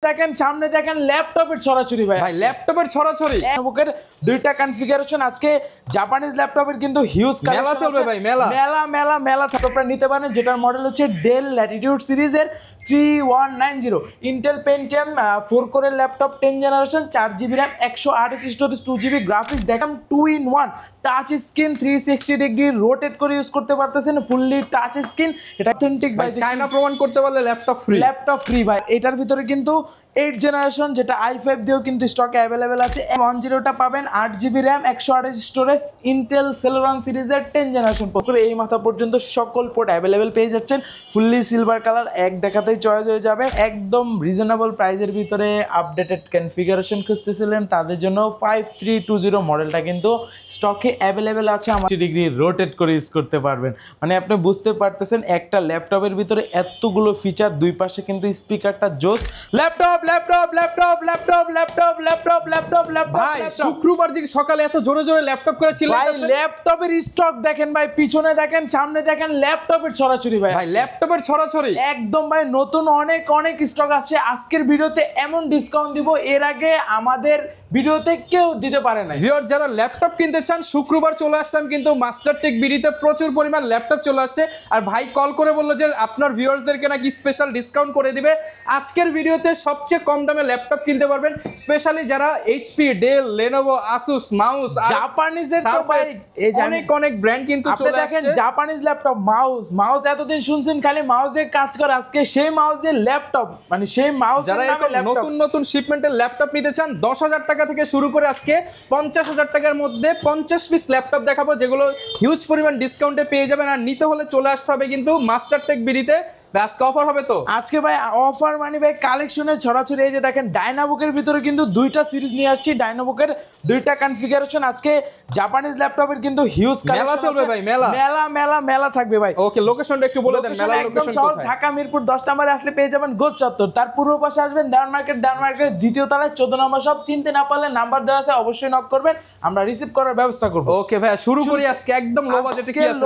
দেখেন সামনে দেখেন ল্যাপটপের ছড়াছড়ি ভাই ল্যাপটপের ছড়াছড়ি বুকের দুইটা কনফিগারেশন আজকে জাপানিজ ল্যাপটপের কিন্তু হিউজ মেলা চলবে ভাই মেলা মেলা আপনারা নিতে পারেন যেটার মডেল হচ্ছে ডেল ল্যাটিটিউড সিরিজের 3190 ইন্টেল পেন্টিয়াম 4 কোরের laptop 10 generation 4GB RAM 128 storage 2GB graphics দেখেন 2-in-1 touch screen 360 degree rotate করে ইউজ করতে পারতেছেন ফুললি টাচ স্ক্রিন এটা অথেন্টিক ভাই চায়না প্রমাণ করতে পারলে ল্যাপটপ ফ্রি ভাই এটার ভিতরে কিন্তু 8 জেনারেশন যেটা i5 দিয়েও কিন্তু স্টকে অ্যাভেলেবেল আছে 10টা পাবেন 8GB RAM 128 storage Intel Celeron সিরিজের 10 জেনারেশন করে এই মাথা পর্যন্ত সকল পোর্ট অ্যাভেলেবেল পেয়ে যাচ্ছেন ফুললি সিলভার কালার এক দেখাতেই চয়েস হয়ে যাবে একদম রিজনেবল প্রাইসের ভিতরে আপডেটেড কনফিগারেশন খুঁজতেছিলেন তাদের জন্য 5320 মডেলটা কিন্তু স্টকে অ্যাভেলেবেল আছে আমার ডিগ্রি রোটেট করে ইউজ করতে পারবেন মানে আপনি বুঝতে পারতেছেন একটা ল্যাপটপের ভিতরে এতগুলো ফিচার দুই পাশে কিন্তু স্পিকারটা জোস ল্যাপটপ ভাই শুক্রবার দিন সকালে এত জোরে জোরে ল্যাপটপ করে চিল্লাইতেছেন ভাই ল্যাপটপের স্টক দেখেন ভাই পিছনে দেখেন সামনে দেখেন ল্যাপটপের ছড়াছড়ি ভাই ল্যাপটপের ছড়াছড়ি একদম ভাই নতুন অনেক স্টক আছে আজকের ভিডিওতে এমন ডিসকাউন্ট দিব এর আগে আমাদের ভিডিওতে কেউ দিতে পারে না ভিউয়ার যারা ল্যাপটপ কিনতে চান শুক্রবার চলে আসলাম কিন্তু মাস্টারটেক বিডিতে প্রচুর পরিমাণ ল্যাপটপ চলে আসছে আর ভাই কল করে বললো যে আপনার ভিউয়ার্সদেরকে নাকি স্পেশাল ডিসকাউন্ট করে দিবে আজকের ভিডিওতে সবচেয়ে কম দামে ল্যাপটপ কিনতে পারবেন স্পেশালি যারা HP Dell Lenovo Asus mouse জাপানিজের তো ভাই এই অনেক ব্র্যান্ড কিন্তু চলে আসছে দেখেন জাপানিজ ল্যাপটপ মাউস এতদিন শুনছেন খালি মাউসে কাজ করে আজকে সেই মাউসের ল্যাপটপ মানে সেই মাউস যারা নতুন শিপমেন্টের ল্যাপটপ নিতে চান 10,000 টাকা থেকে শুরু করে আজকে 50,000 টাকার মধ্যে 50 পিস ল্যাপটপ দেখাবো যেগুলো হিউজ পরিমাণ ডিসকাউন্টে পেয়ে যাবেন আর নিতে হলে চলে আসতে হবে কিন্তু মাস্টারটেক বিডিতে আজকে অফার হবে তো আজকে ভাই অফার মানে ভাই কালেকশনের ছড়াছড়ি এই যে দেখেন ডায়নাবুকের ভিতরে কিন্তু দুইটা সিরিজ নিয়ে আসছি ডায়নাবুকের দুইটা কনফিগারেশন আজকে জাপানিজ ল্যাপটপের কিন্তু হিউজ মেলা চলবে ভাই মেলা থাকবে ভাই ওকে লোকেশনটা একটু বলে দেন মেলা লোকেশন কোথায় ঢাকা মিরপুর 10 নম্বরে আসলে পেয়ে যাবেন গোল চত্বর তার পূর্ব পাশে আসবেন দেওয়ান মার্কেট দ্বিতীয় তলায় 14 নম্বর সব চিনতে না পারলে নাম্বার দেওয়া আছে অবশ্যই নক করবেন আমরা রিসিভ করার ব্যবস্থা করব ওকে ভাই শুরু করি আজকে একদম লো বাজেটে কি আছে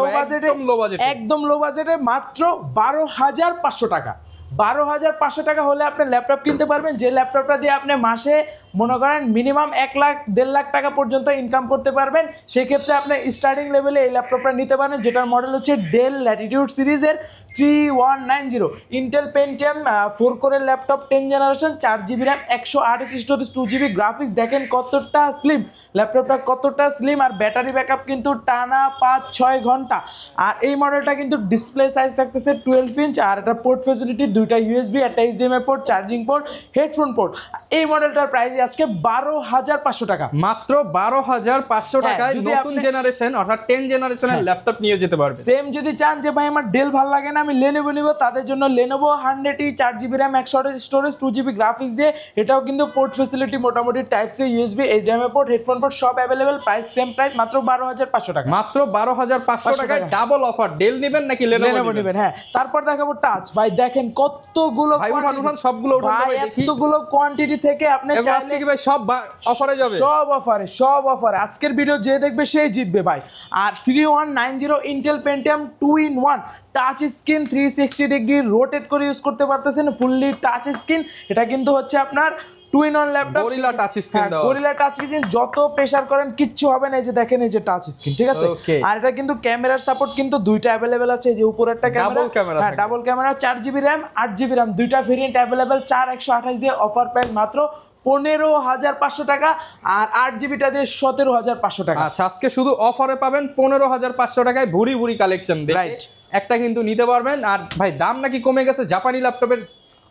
একদম লো বাজেটে মাত্র 12,500 টাকা 12,500 টাকা হলে আপনি ল্যাপটপ কিনতে পারবেন যে ল্যাপটপটা দিয়ে আপনি মাসে মনে করেন মিনিমাম 1 লাখ 1.5 লাখ টাকা পর্যন্ত ইনকাম করতে পারবেন সেই ক্ষেত্রে আপনি স্টার্টিং লেভেলে এই ল্যাপটপটা নিতে পারেন যেটার মডেল হচ্ছে ডেল ল্যাটিটিউড সিরিজের 3190 ইন্টেল পেন্টিয়াম 4 কোরের laptop 10 generation 4GB RAM 128 storage 2GB graphics দেখেন কতটা স্লিম ল্যাপটপটা কতটা স্লিম আর ব্যাটারি ব্যাকআপ কিন্তু টানা 5-6 ঘন্টা আর এই মডেলটা কিন্তু ডিসপ্লে সাইজ থাকতেছে 12 ইঞ্চ আর এটা পোর্ট ফ্যাসিলিটি দুইটা ইউএসবি একটা HDMI port charging port headphone port এই মডেলটার প্রাইস আজকে 12,500 টাকা মাত্র 12,500 টাকায় নতুন জেনারেশন অর্থাৎ 10 জেনারেশনের ল্যাপটপ নিয়ে যেতে পারবেন সেম যদি চান যে ভাই আমার ডেল ভালো লাগে না আমি লেনোভো নিব তাদের জন্য Lenovo 100E 4GB RAM 128 storage 2GB graphics দিয়ে এটাও কিন্তু পোর্ট ফ্যাসিলিটি মোটামুটি type C USB HDMI port headphone port সব अवेलेबल প্রাইস সেম প্রাইস মাত্র 12,500 টাকা মাত্র 12,500 টাকায় ডাবল অফার ডেল নেবেন নাকি লেনোভো নেবেন হ্যাঁ তারপর দেখাবো টাচ ভাই দেখেন কতগুলো ভাই উঠান সবগুলো উঠান ভাই দেখি এতগুলো কোয়ান্টিটি থেকে আপনি চাইলে কি ভাই সব অফারে যাবে সব অফারে আজকের ভিডিও যে দেখবে সেই জিতবে ভাই আর 3190 Intel Pentium 2-in-1 touch screen 360 degree rotate করে ইউজ করতে পারতেছেন ফুললি টাচ স্ক্রিন এটা কিন্তু হচ্ছে আপনার 2-in-1 laptop gorilla touch screen দাও গরিলা টাচ স্ক্রিন যত প্রেসার করেন কিচ্ছু হবে না এই যে দেখেন এই যে টাচ স্ক্রিন ঠিক আছে আর এটা কিন্তু ক্যামেরার সাপোর্ট কিন্তু দুইটা अवेलेबल আছে যে উপরেরটা ক্যামেরা হ্যাঁ double camera 4GB RAM 8GB RAM দুইটা ভেরিয়েন্ট अवेलेबल 4128 দিয়ে অফার প্রাইস মাত্র 15,500 টাকা আর 8GBটা দিয়ে 17,500 টাকা আচ্ছা আজকে শুধু অফারে পাবেন 15,500 টাকায় ভুরি কালেকশন রাইট একটা কিন্তু নিতে পারবেন আর ভাই দাম নাকি কমে গেছে জাপানি ল্যাপটপের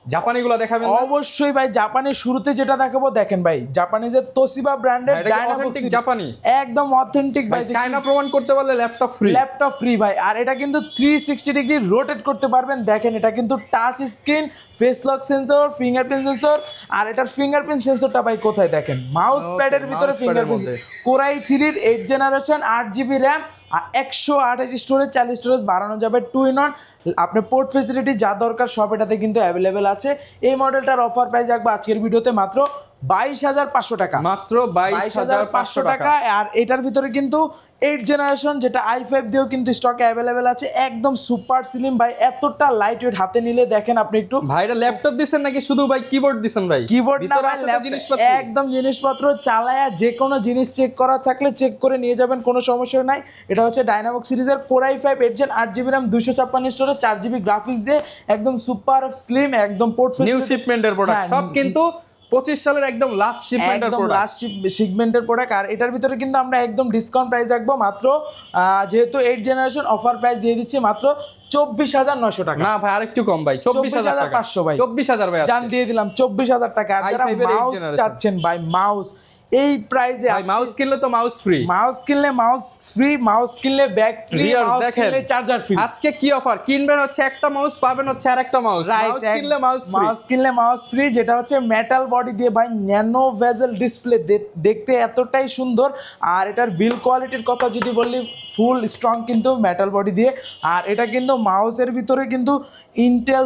জাপানিগুলো দেখাবেন অবশ্যই ভাই জাপানের শুরুতে যেটা দেখাবো দেখেন ভাই জাপানিজের তোশিবা ব্র্যান্ডের ডায়নাবুক জাপানি একদম অথেন্টিক ভাই চায়না প্রমাণ করতে পারলে ল্যাপটপ ফ্রি ভাই আর এটা কিন্তু 360 ডিগ্রি রোটেট করতে পারবেন দেখেন এটা কিন্তু touch screen face lock sensor fingerprint sensor আর এটার ফিঙ্গারপ্রিন্ট সেন্সরটা ভাই কোথায় দেখেন মাউস প্যাডের ভিতরে ফিঙ্গারপ্রিন্ট কোরাই 3 এর 8 জেনারেশন 8GB RAM আর 128 স্টোরেজ 40 স্টোরেজ বাড়ানো যাবে 2-in-1 আপনার পোর্ট ফ্যাসিলিটি যা দরকার সব এটাতে কিন্তু अवेलेबल আছে এই মডেলটার অফার প্রাইস রাখবো আজকের ভিডিওতে মাত্র 22,500 টাকা, মাত্র 22,500 টাকা। আর এটার ভিতরে কিন্তু 8 জেনারেশন যেটা i5 দিয়েও কিন্তু স্টকে অ্যাভেলেবেল আছে, একদম সুপার স্লিম ভাই, এতটা লাইট ওয়েট, হাতে নিলে দেখেন আপনি একটু। ভাইরা ল্যাপটপ দিছেন নাকি শুধু ভাই কিবোর্ড দিছেন ভাই? কিবোর্ড না ভাই, জিনিসপত্র একদম জিনিসপত্র চালায়া যে কোনো জিনিস চেক করা থাকলে চেক করে নিয়ে যাবেন, কোনো সমস্যা নাই। এটা হচ্ছে ডায়নামিক সিরিজের Core i5 8 Gen 8GB RAM 256 storage 4GB graphics দিয়ে একদম সুপার স্লিম, একদম পোর্ট নিউ শিপমেন্টের প্রোডাক্ট, সব কিন্তু 25 সালের একদম লাস্ট শিপমেন্টের প্রোডাক্ট, লাস্ট শিপমেন্টের প্রোডাক্ট। আর এটার ভিতরে কিন্তু আমরা একদম ডিসকাউন্ট প্রাইস রাখবো মাত্র, যেহেতু 8 জেনারেশন অফার প্রাইস দিয়ে দিচ্ছি মাত্র 24,900 টাকা। না ভাই আরেকটু কম ভাই, 24,500 ভাই, 24,000 ভাই জান দিয়ে দিলাম 24,000 টাকা। আর যারা মাউস চাচ্ছেন ভাই, মাউস এই প্রাইসে, মাউস কিনলে তো মাউস ফ্রি, মাউস কিনলে মাউস ফ্রি, মাউস কিনলে ব্যাগ ফ্রি, মাউস কিনলে চার্জার ফ্রি। আজকে কি অফার, কিনবেন হচ্ছে একটা মাউস পাবেন হচ্ছে আরেকটা মাউস, মাউস কিনলে মাউস ফ্রি, মাউস কিনলে মাউস ফ্রি, যেটা হচ্ছে মেটাল বডি দিয়ে ভাই, ন্যানো ভেজেল ডিসপ্লে, দেখতে এতটাই সুন্দর। আর এটার বিল কোয়ালিটির কথা যদি বলি, ফুল স্ট্রং কিন্তু মেটাল বডি দিয়ে। আর এটা কিন্তু মাউসের ভিতরে কিন্তু ইন্টেল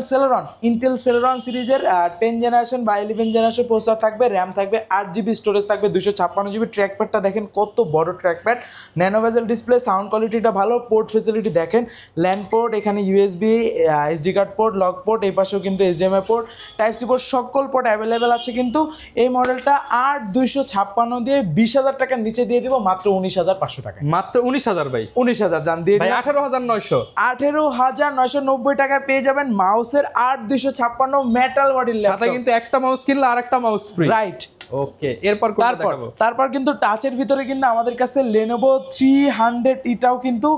সেলেরন সিরিজের 10 জেনারেশন বা 11 জেনারেশন প্রসেসর থাকবে, র্যাম থাকবে 8GB, স্টোরেজ থাকবে 256GB। ট্র্যাকপ্যাডটা দেখেন কত বড় trackpad, nano bezel display, sound কোয়ালিটিটা ভালো, পোর্ট ফেসিলিটি দেখেন, ল্যান্ড পোর্ট, এখানে USB SD card port, lock port, এই পাশেও কিন্তু HDMI port, type C port, সকল পোর্ট অ্যাভেলেবেল আছে। কিন্তু এই মডেলটা 8256 দিয়ে 20,000 টাকার নিচে দিয়ে দিব মাত্র 19,500 টাকা, মাত্র 19,000 ভাই, 19,000 জান দিয়ে ভাই, দিলাম। 18,900, 18,990 টাকায় পেয়ে যাবেন মাউসের 8256 মেটাল বডির সাথে ল্যাপটপ, কিন্তু একটা মাউস কিনলে আরেকটা মাউস ফ্রি, রাইট। ওকে, এরপর কোনটা দেখাবো? তারপর কিন্তু টাচের ভিতরে কিন্তু আমাদের কাছে Lenovo 300 এটাও কিন্তু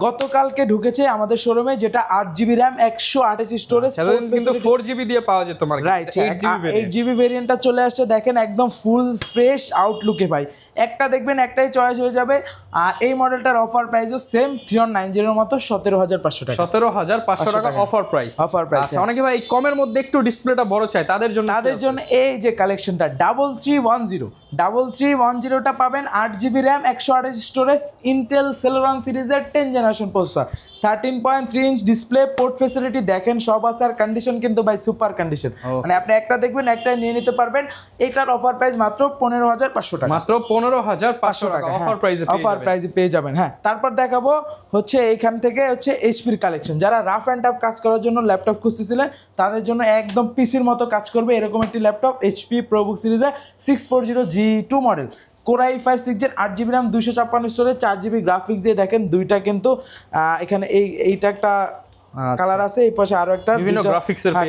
গতকালকে ঢুকেছে আমাদের শোরুমে, যেটা 8GB RAM 128 স্টোরেজ, কিন্তু 4GB দিয়ে পাওয়া যেত মার্কেটে, রাইট। 8GB ভেরিয়েন্টটা চলে আসছে, দেখেন একদম ফুল ফ্রেশ আউটলুকে ভাই, একটা দেখবেন একটাই চয়েস হয়ে যাবে। আর এই মডেলটার অফার প্রাইসও সেম 3190 এর মতো 17,500 টাকা, 17,500 টাকা অফার প্রাইস। Offer price. আচ্ছা, অনেকে ভাই কমের মধ্যে একটু ডিসপ্লেটা বড় চাই, তাদের জন্য এই যে কালেকশনটা 3310টা পাবেন, 8GB RAM 128 storage, Intel Celeron সিরিজের 10 generation processor, 13.3 inch display, port facility দেখেন সব আছে। আর কন্ডিশন কিন্তু ভাই সুপার কন্ডিশন, মানে আপনি একটা দেখবেন একটা নিয়ে নিতে পারবেন। এটার অফার প্রাইস মাত্র 15,500 টাকা, মাত্র 15,500 টাকা অফার প্রাইসে পেয়ে যাবেন। হ্যাঁ, তারপর দেখাবো হচ্ছে এইখান থেকে হচ্ছে এইচপির কালেকশন। যারা রাফ অ্যান্ড টাফ কাজ করার জন্য ল্যাপটপ খুঁজতেছিলেন, তাদের জন্য একদম পিসির মতো কাজ করবে এরকম একটি ল্যাপটপ, HP ProBook সিরিজের 640G2 model, Core i5 6 Gen 8GB RAM 256 storage 4GB graphics দিয়ে দেখেন দুইটা কিন্তু এখানে এইটা একটা কালার আছে, এই পাশে আরো একটা বিভিন্ন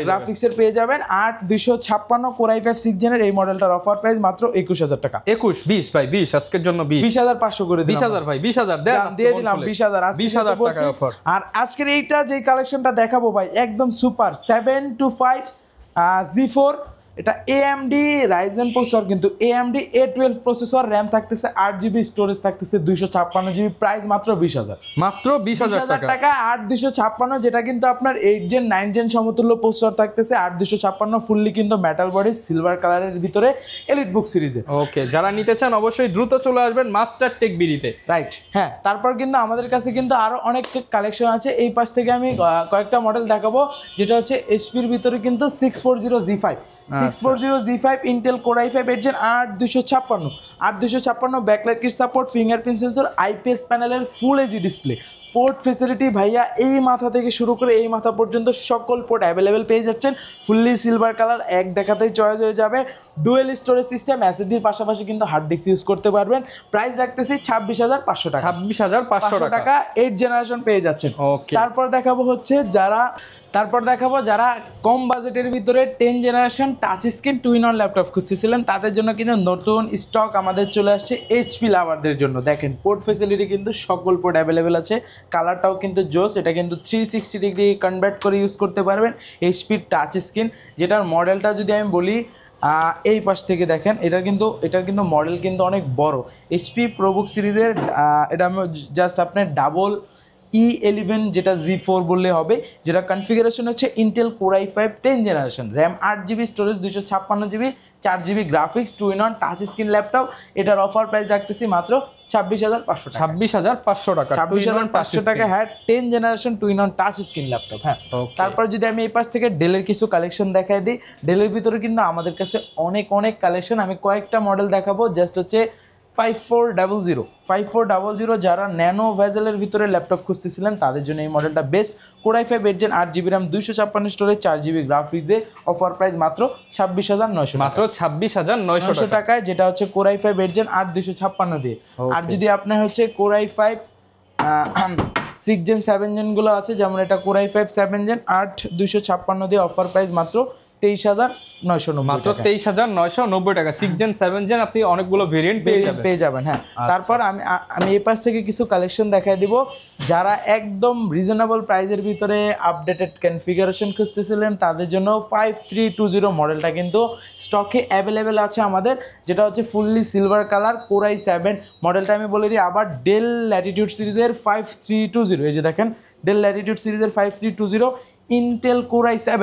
গ্রাফিক্সের পেয়ে যাবেন। 8256 Core i5 6 Gen এর এই মডেলটার অফার প্রাইস মাত্র 21,000 টাকা, 20 ভাই 20 আজকের জন্য 20,500 করে দিলাম। 20,000 ভাই, 20,000 দিয়ে দিলাম 20,000 টাকা অফার। আর আজকের এইটা যে কালেকশনটা দেখাবো ভাই, একদম সুপার 725 G4, এটা AMD Ryzen প্রসেসর, কিন্তু AMD A12 প্রসেসর, র্যাম থাকতেছে 8GB, স্টোরেজ থাকতেছে 256GB, প্রাইস মাত্র 20,000, মাত্র 20,000 টাকা। 8256, যেটা কিন্তু আপনার 8 Gen 9 Gen সমতুল্য প্রসেসর থাকতেছে, 8256 ফুললি কিন্তু মেটাল বডি, সিলভার কালারের ভিতরে, এলিট বুক সিরিজে। ওকে, যারা নিতে চান অবশ্যই দ্রুত চলে আসবেন মাস্টার টেক বিডিতে, রাইট। হ্যাঁ, তারপর কিন্তু আমাদের কাছে কিন্তু আরো অনেক কালেকশন আছে। এই পাশ থেকে আমি কয়েকটা মডেল দেখাবো, যেটা হচ্ছে এইচপির ভিতরে কিন্তু 640G5, 640G5 Intel Core i5 8 Gen 8256 backlight kit support, fingerprint sensor, IPS প্যানেলের full HD display, port facility ভাইয়া এই মাথা থেকে শুরু করে এই মাথা পর্যন্ত সকল পোর্ট অ্যাভেলেবেল পেয়ে যাচ্ছেন, ফুললি সিলভার কালার, এক দেখাতেই চয়েস হয়ে যাবে। ডুয়েল স্টোরেজ সিস্টেম, এসএসডির পাশাপাশি কিন্তু হার্ড ডিস্ক ইউজ করতে পারবেন। প্রাইস রাখতেছি 26,500 টাকা, 26,500 টাকা 8 জেনারেশন পেয়ে যাচ্ছেন। তারপর দেখাবো যারা কম বাজেটের ভিতরে 10 generation touch screen two in one laptop খুঁজতেছিলেন, তাদের জন্য কিন্তু নতুন স্টক আমাদের চলে আসছে এইচপি লাভারদের জন্য। দেখেন পোর্ট ফেসিলিটি কিন্তু সকল পোর্ট অ্যাভেলেবেল আছে, কালারটাও কিন্তু জোস, এটা কিন্তু 360 ডিগ্রি কনভার্ট করে ইউজ করতে পারবেন। এইচপির টাচ স্ক্রিন, যেটার মডেলটা যদি আমি বলি, এই পাশ থেকে দেখেন, এটার কিন্তু মডেল কিন্তু অনেক বড়। HP ProBook সিরিজের এটা আমি জাস্ট আপনার ডাবল E11 যেটা Z4 বললে হবে, যেটা কনফিগারেশন হচ্ছে Intel core i5 10 generation, RAM 8GB, storage 256GB, 4GB graphics, 2-in-1 touch screen laptop. এটার অফার প্রাইস রাখতেছি মাত্র 26,500 টাকা। 26,500 টাকা, 26,500 টাকা, হ্যাঁ 10 generation 2-in-1 touch screen laptop. হ্যাঁ, তারপর যদি আমি এই পাশ থেকে ডেলের কিছু কালেকশন দেখাই দিই, ডেলের ভিতরে কিন্তু আমাদের কাছে অনেক কালেকশন, আমি কয়েকটা মডেল দেখাবো। জাস্ট হচ্ছে 5400 যারা ন্যানো ভেজেলের ভিতরে ল্যাপটপ খুঁজতেছিলেন তাদের জন্য এই মডেলটা best. Core i5 8 8GB RAM, 256 storage, 4GB গ্রাফিক্সে অফার প্রাইস মাত্র 26,900, মাত্র 26,900 টাকায়, যেটা হচ্ছে কোর i5 8 8 256 দিয়ে। আর যদি আপনার হচ্ছে কোর i5 6 Gen 7 Gen গুলো আছে, যেমন এটা কোর i5 7 Gen 8 256 দিয়ে, অফার প্রাইস মাত্র 23,990, মাত্র 23,990 টাকা। 6 Gen 7 Gen আপনি অনেকগুলো ভেরিয়েন্ট পেয়ে যাবেন। হ্যাঁ, তারপর আমি এই পাশ থেকে কিছু কালেকশন দেখাই দিব। যারা একদম রিজনেবল প্রাইসের ভিতরে আপডেটেড কনফিগারেশন খুঁজতেছিলেন তাদের জন্য 5320 মডেলটা কিন্তু স্টকে অ্যাভেলেবেল আছে আমাদের, যেটা হচ্ছে fully silver colour core i7 মডেলটা। আমি বলে দিই আবার, ডেল ল্যাটিটিউড সিরিজের 5320, এই যে দেখেন ডেল ল্যাটিটিউড সিরিজের 5320, Intel core i7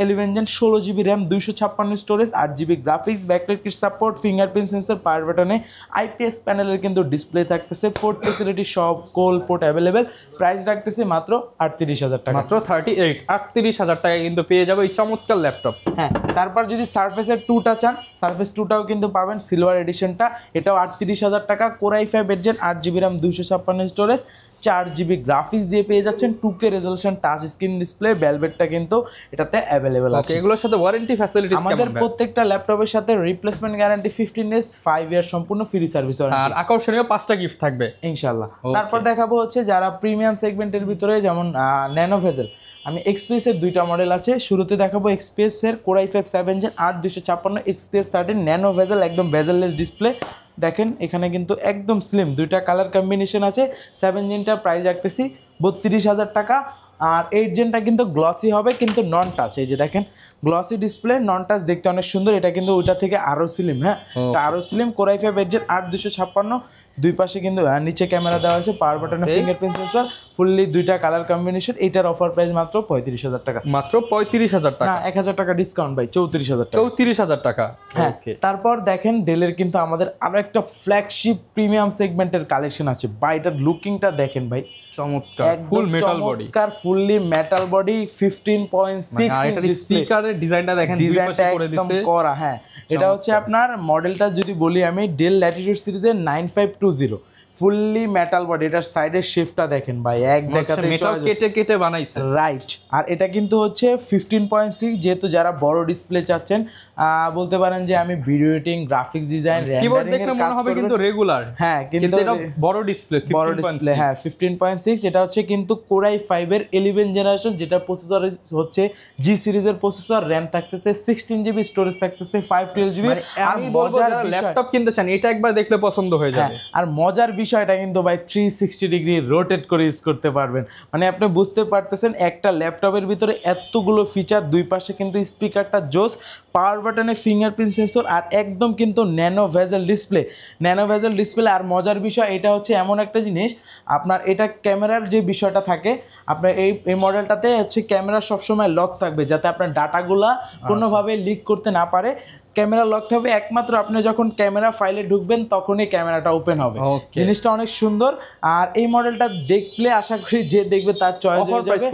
11 Gen, 16GB RAM, 256 storage, 8GB graphics, backlight kit support, fingerprint sensor, power বাটনে IPS প্যানেলের কিন্তু ডিসপ্লে থাকতেছে, পোর্ট ফেসিলিটি সব কোল পোর্ট অ্যাভেলেবেল। প্রাইস রাখতেছে মাত্র 38,000 টাকা, মাত্র 38,000 টাকা কিন্তু পেয়ে যাবে এই চমৎকার ল্যাপটপ। হ্যাঁ, তারপর যদি সারফেসের 2টা চান, সারফেস 2টাও কিন্তু পাবেন সিলভার এডিশনটা, এটাও 38,000 টাকা। Core i5 8 Gen 8GB RAM, 256 storage, 4GB graphics দিয়ে পেয়ে যাচ্ছেন, 2K resolution touch screen display, ভেলভেটটা কিন্তু এটাতে অ্যাভেলেবেল আছে। এগুলোর সাথে ওয়ারেন্টি ফ্যাসিলিটিস কেমন? আমাদের প্রত্যেকটা ল্যাপটপের সাথে রিপ্লেসমেন্ট গ্যারান্টি 15 ডেজ, 5 ইয়ার সম্পূর্ণ ফ্রি সার্ভিস, আর আকর্ষণীয় 5টা গিফট থাকবে ইনশাআল্লাহ। তারপর দেখাবো হচ্ছে যারা প্রিমিয়াম সেগমেন্টের ভিতরে, যেমন ন্যানো ভেজেল, আমি এক্সপিএসের 2টা মডেল আছে। শুরুতে দেখাবো এক্সপিএসের core i5 7 Gen 8 256, XPS 13 nano bezel, একদম ভেজেললেস ডিসপ্লে। দেখেন এখানে কিন্তু একদম স্লিম, 2টা কালার কম্বিনেশন আছে। 7 Genটা প্রাইস রাখতেছি 32,000 টাকা। আর 8 Genটা কিন্তু গ্লসি হবে, কিন্তু নন টাচ, এই যে দেখেন গ্লসি ডিসপ্লে, নন টাচ, দেখতে অনেক সুন্দর। এটা কিন্তু ওইটা থেকে আরও স্লিম, হ্যাঁ এটা আরও স্লিম। কোর i5 8 Gen 8 256, দুই পাশে কিন্তু নিচে ক্যামেরা দেওয়া হয়েছে, পাওয়ার বাটনে ফিঙ্গারপ্রিন্ট সেন্সর, ফুললি 2টা কালার কম্বিনেশন। এইটার অফার প্রাইস মাত্র 35,000 টাকা, মাত্র 35,000 টাকা, না 1,000 টাকা ডিসকাউন্ট ভাই, 34,000 টাকা, 34,000 টাকা। হ্যাঁ, তারপর দেখেন ডেলের কিন্তু আমাদের আরো একটা ফ্ল্যাগশিপ প্রিমিয়াম সেগমেন্টের কালেকশন আছে ভাই। এটার লুকিংটা দেখেন ভাই, চমৎকার, ফুল metal body, fully metal body, 15.6 আর এটার স্পিকারের ডিজাইনটা দেখেন, দুই পাশে করে দিয়েছে করা। হ্যাঁ, এটা হচ্ছে আপনার মডেলটা যদি বলি আমি, ডেল ল্যাটিটিউড সিরিজের 9520, ফুললি মেটাল বডি। এটার সাইডের শেপটা দেখেন ভাই, এক দেখাতে মেটাল কেটে বানাইছে, রাইট। আর এটা কিন্তু হচ্ছে 15.6, যেহেতু যারা বড় ডিসপ্লে চাচ্ছেন, বলতে পারেন যে আমি video editing, graphics design, keyboard দেখলে মনে হবে কিন্তু রেগুলার, হ্যাঁ কিন্তু এটা বড় ডিসপ্লে, হ্যাঁ 15.6। এটা হচ্ছে কিন্তু কোর i5 এর 11 জেনারেশন, যেটা প্রসেসর হচ্ছে জি সিরিজের প্রসেসর, র্যাম থাকতেছে 16GB, স্টোরেজ থাকতেছে 512GB। আর মজার ল্যাপটপ কিনতে চান, এটা একবার দেখলে পছন্দ হয়ে যাবে। আর মজার বিষয়টা কিন্তু ভাই 360 ডিগ্রি রোটেট করে ইউজ করতে পারবেন, মানে আপনি বুঝতে পারতেছেন একটা ল্যাপটপের ভিতরে এতগুলো ফিচার, দুই পাশে কিন্তু স্পিকারটা জোস, পাওয়ার বাটনে ফিঙ্গারপ্রিন্ট সেন্সর, আর একদম কিন্তু ন্যানো ভেজেল ডিসপ্লে। আর মজার বিষয় এটা হচ্ছে এমন একটা জিনিস, আপনার এটা ক্যামেরার যে বিষয়টা থাকে, আপনার এই মডেলটাতে হচ্ছে ক্যামেরা সবসময় লক থাকবে, যাতে আপনার ডাটাগুলা কোনোভাবে লিক করতে না পারে। ক্যামেরা লক হবে, একমাত্র আপনি যখন ক্যামেরা ফাইলে ঢুকবেন তখনই ক্যামেরাটা ওপেন হবে। জিনিসটা অনেক সুন্দর। আর এই মডেলটা দেখলে আশা করি যে দেখবে তার চয়েস হয়ে যাবে।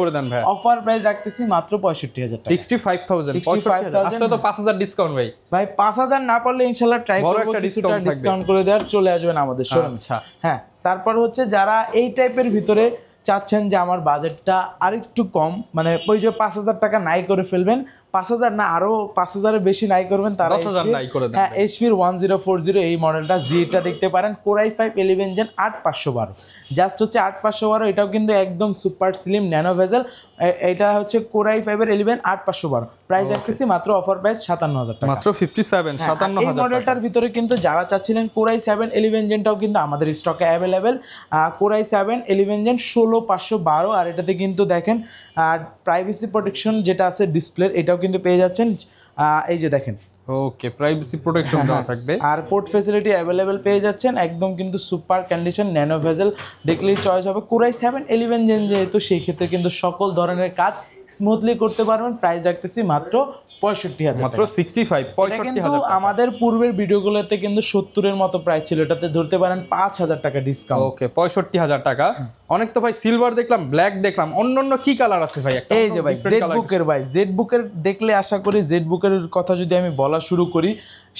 অফার প্রাইস রাখতেছি মাত্র 65,000 টাকা, 65,000। আচ্ছা, তো 5,000 ডিসকাউন্ট ভাই 5,000 না পারলে ইনশাআল্লাহ ট্রাই করব কিছুটা ডিসকাউন্ট করে দেওয়ার, চলে আসবেন আমাদের শোরুমে। হ্যাঁ, তারপর হচ্ছে যারা এই টাইপের ভিতরে চাচ্ছেন যে আমার বাজেটটা আরেকটু কম, মানে ওই যে 5,000 টাকা নাই করে ফেলবেন, 5,000 না আরো 5,000-এর বেশি নাই করবেন, তারা হ্যাঁ HP 1040 এই মডেলটা জিটা দেখতে পারেন। কোর i5 11 Gen 8512, জাস্ট হচ্ছে 8512। এটাও কিন্তু একদম সুপার স্লিম ন্যানো ভেজেল। এটা হচ্ছে কোর i5 এর 11 8512, প্রাইস রাখতেছি মাত্র অফার প্রাইস 57,000 টাকা, মাত্র 57,000। এই মডেলটার ভিতরে কিন্তু যারা চাচ্ছিলেন কোর i7 11 Genটাও কিন্তু আমাদের স্টকে অ্যাভেলেবেল। কোর i7 11 Gen 16512, আর এটাতে কিন্তু দেখেন প্রাইভেসি প্রোটেকশন যেটা আছে ডিসপ্লের, এটাও কিন্তু পেয়ে যাচ্ছেন। এই যে দেখেন ওকে, প্রাইভেসি প্রোটেকশন দেওয়া থাকবে। আর পোর্ট ফ্যাসিলিটি অ্যাভেলেবেল পেয়ে যাচ্ছেন, একদম কিন্তু সুপার কন্ডিশন, ন্যানো ভেজেল দেখলেই চয়েস হবে। কোরাই 7-11 জেন যেহেতু, সেই ক্ষেত্রে কিন্তু সকল ধরনের কাজ স্মুথলি করতে পারবেন। প্রাইস রাখতেছি মাত্র 65,000, মাত্র 65 কিন্তু আমাদের পূর্বের ভিডিওগুলোতে কিন্তু 70-এর মতো প্রাইস ছিল, এটাতে ধরতে পারেন 5,000 টাকা ডিসকাউন্ট। ওকে, 65,000 টাকা। অনেক তো ভাই সিলভার দেখলাম, ব্ল্যাক দেখলাম, অন্য কি কালার আছে ভাই? এই যে ভাই জেড বুকের, ভাই জেড বুকের দেখলে আশা করি জেড বুকের কথা যদি আমি বলা শুরু করি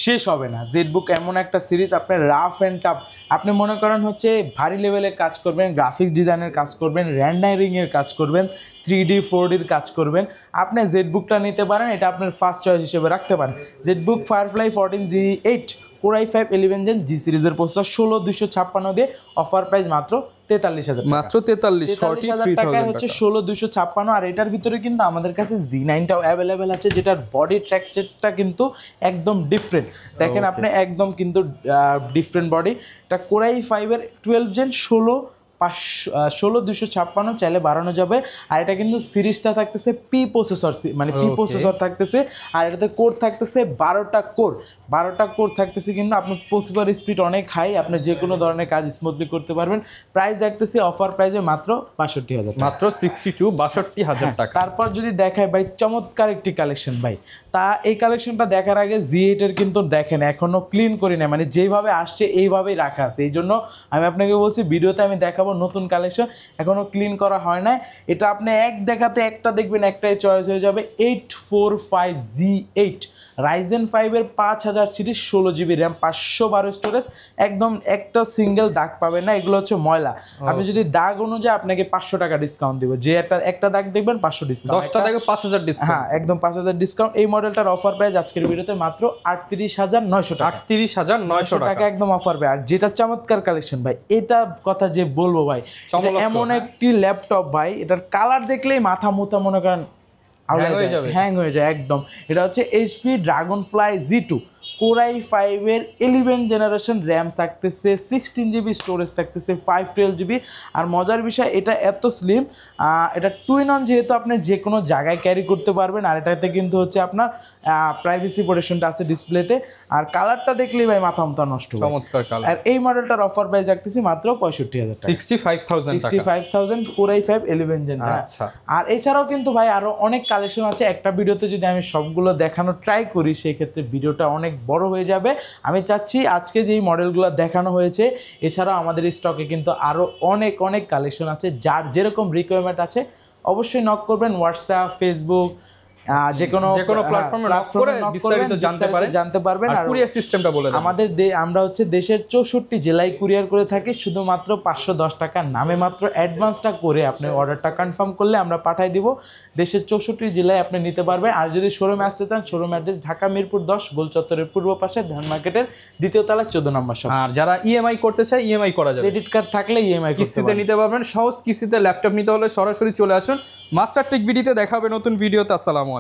শেষ হবে না। জেড বুক এমন একটা সিরিজ, আপনার রাফ অ্যান্ড টাফ, আপনি মনে করেন হচ্ছে ভারী লেভেলের কাজ করবেন, গ্রাফিক্স ডিজাইনের কাজ করবেন, র্যান্ডারিংয়ের কাজ করবেন, 3D 4Dর কাজ করবেন, আপনি জেড বুকটা নিতে পারেন। এটা আপনার ফার্স্ট চয়েস হিসেবে রাখতে পারেন। Z book Firefly 14G8 core i 5-11 gen G সিরিজের প্রসেসর, 16,256 দিয়ে অফার প্রাইস মাত্র 43,000 টাকা। মাত্র 43,000 টাকায় হচ্ছে 16,256। আর এটার ভিতরে কিন্তু আমাদের কাছে Z9টাও অ্যাভেলেবেল আছে, যেটার বডি স্ট্রাকচারটা কিন্তু একদম ডিফারেন্ট। দেখেন আপনি একদম কিন্তু ডিফারেন্ট বডি। এটা কোরাই 5-এর 12 জেন 16,256, চাইলে বাড়ানো যাবে। আর এটা কিন্তু সিরিজটা থাকতেছে পি প্রসেসর, মানে পি প্রসেসর থাকতেছে। আর এটাতে কোর থাকতেছে 12টা কোর থাকতেছে। কিন্তু আপনার প্রসেসর স্পিড অনেক হাই, আপনি যে কোনো ধরনের কাজ স্মুথলি করতে পারবেন। প্রাইস রাখতেছি অফার প্রাইসে মাত্র 62,000, মাত্র 62,000 টাকা। তারপর যদি দেখায় ভাই চমৎকার একটি কালেকশন ভাই, তা এই কালেকশনটা দেখার আগে Z8-এর কিন্তু দেখেন এখনো ক্লিন করি না, মানে যেভাবে আসছে এইভাবেই রাখা আছে। এই জন্য আমি আপনাকে বলছি ভিডিওতে আমি দেখাবো নতুন কালেকশন, এখনো ক্লিন করা হয় না। এটা আপনি এক দেখাতে একটা দেখবেন, একটাই চয়েস হয়ে যাবে। 845Z8 রাইজেন 5-এর 5000 সিরিজ, 16GB র্যাম, 512 স্টোরেজ, একদম একটা সিঙ্গেল দাগ পাবেন না। এগুলো হচ্ছে ময়লা, আপনি যদি দাগ অনুযায়ী আপনাকে 500 টাকা ডিসকাউন্ট দিব। যে একটা দাগ দেখবেন 500 ডিসকাউন্ট, 10টা দাগে 5,000 ডিসকাউন্ট। হ্যাঁ, একদম 5,000 ডিসকাউন্ট। এই মডেলটার অফার প্রাইস আজকের ভিডিওতে মাত্র 38,900 টাকা। 38,900 টাকা একদম অফার ভাই। আর যেটা চমৎকার কালেকশন ভাই, এটা কথা যে বলবো ভাই, এটা এমন একটি ল্যাপটপ ভাই, এটার কালার দেখলেই মাথা মুথা মনে করেন হ্যাং হয়ে যায় একদম। এটা হচ্ছে HP ড্রাগনফ্লাই Z2 কোরাই 5-এর 11 জেনারেশন, র্যাম থাকতেছে 16GB, স্টোরেজ থাকতেছে 512GB। আর মজার বিষয়, এটা এত স্লিম, এটা 2-in-1 যেহেতু আপনি যে কোনো জায়গায় ক্যারি করতে পারবেন। আর এটাতে কিন্তু হচ্ছে আপনার প্রাইভেসি প্রোটেকশনটা আছে ডিসপ্লেতে। আর কালারটা দেখলেই ভাই মাথা মুথা নষ্ট, চমৎকার কালার। আর এই মডেলটার অফার প্রাইস রাখতেছি মাত্র 65,000 টাকা, 65,000 কোরাই 5-11 জেন। আচ্ছা, আর এছাড়াও কিন্তু ভাই আরো অনেক কালেকশন আছে। একটা ভিডিওতে যদি আমি সবগুলো দেখানো ট্রাই করি, সেই ক্ষেত্রে ভিডিওটা অনেক বড় হয়ে যাবে। আমি চাচ্ছি আজকে যেই মডেলগুলো দেখানো হয়েছে, এছাড়াও আমাদের স্টকে কিন্তু আরো অনেক কালেকশন আছে। যার যেরকম রিকোয়ারমেন্ট আছে অবশ্যই নক করবেন, হোয়াটসঅ্যাপ, ফেসবুক, যে কোনো প্ল্যাটফর্মে নক করে বিস্তারিত জানতে পারবেন। আর কুরিয়ার সিস্টেমটা বলে দেন। আমাদের আমরা হচ্ছে দেশের 64 জেলায় কুরিয়ার করে থাকি। শুধুমাত্র 510 টাকা নামে মাত্র অ্যাডভান্সটা করে আপনি অর্ডারটা কনফার্ম করলে আমরা পাঠিয়ে দিব। দেশের 64 জেলায় আপনি নিতে পারবেন। আর যদি শোরুমে আসতে চান, শোরুম অ্যাড্রেস ঢাকা মিরপুর 10 গোল চত্বরের পূর্ব পাশে ধান মার্কেটের 2য় তলা 14 নম্বর শপ। আর যারা ইএমআই করতে চায়, ইএমআই করা যাবে, ক্রেডিট কার্ড থাকলে ইএমআই কিস্তিতে নিতে পারবেন। সহজ কিস্তিতে ল্যাপটপ নিতে হলে সরাসরি চলে আসুন মাস্টার টেক ভিডিওতে। দেখা হবে নতুন ভিডিওতে। আসসালামু আলাইকুম।